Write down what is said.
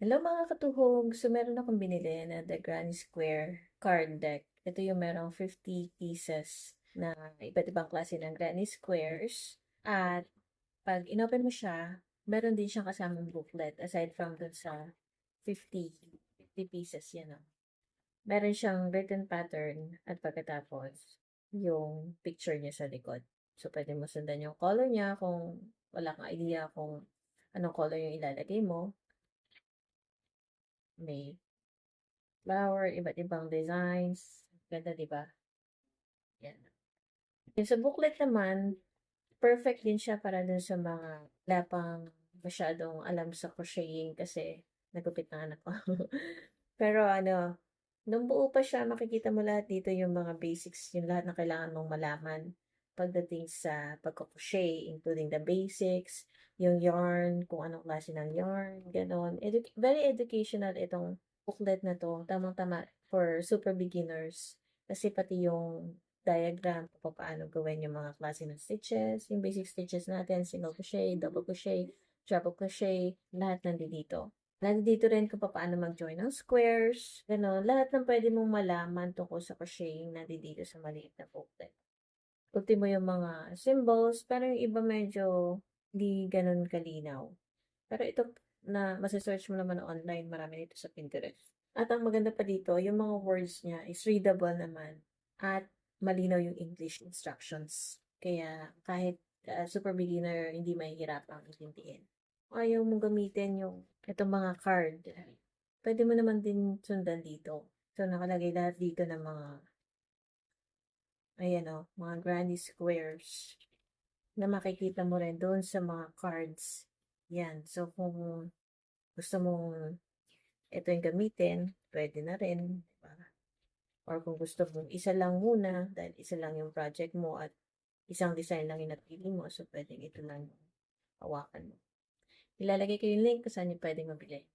Hello mga katuhog! So meron akong binili na The Granny Square card deck. Ito yung merong 50 pieces na iba't ibang klase ng Granny Squares. At pag inopen mo siya, meron din siyang kasamang booklet aside from dun sa 50 pieces yan. Meron siyang written pattern at pagkatapos yung picture niya sa likod. So pwede mo sundan yung color niya kung wala kang idea kung anong color yung ilalagay mo. May flower, iba't ibang designs. Ganda, di ba? Yan. Yung sa booklet naman, perfect din siya para dun sa mga wala pang masyadong alam sa crocheting kasi nagupit ng anak ko. Pero ano, nung buo pa siya, makikita mo lahat dito yung mga basics, yung lahat na kailangan mong malaman pagdating sa pagko-crochet, including the basics, yung yarn, kung anong klase ng yarn, ganon. Very educational itong booklet na to. Tamang-tama for super beginners. Kasi pati yung diagram kung paano gawin yung mga klase ng stitches, yung basic stitches natin, single crochet, double crochet, treble crochet, lahat nandito. Nandito rin kung paano mag-join ng squares, gano'n. Lahat ng pwede mong malaman tungkol sa crocheting nandito sa maliit na booklet. Ultimo yung mga symbols, pero yung iba medyo di gano'n kalinaw. Pero ito na masa-search mo naman online, marami nito sa Pinterest. At ang maganda pa dito, yung mga words niya is readable naman at malinaw yung English instructions. Kaya kahit super beginner, hindi mahihirapang intindihin. Kung ayaw mong gamitin yung itong mga card, pwede mo naman din sundan dito. So, nakalagay lahat dito ng mga, ayan o, mga granny squares na makikita mo rin doon sa mga cards. Yan. So, kung gusto mong ito yung gamitin, pwede na rin. Diba? Or kung gusto mong isa lang muna, dahil isa lang yung project mo at isang design lang yung napili mo, so pwedeng ito lang yung hawakan mo. Ilalagay ko yung link kung saan yung pwedeng mabili.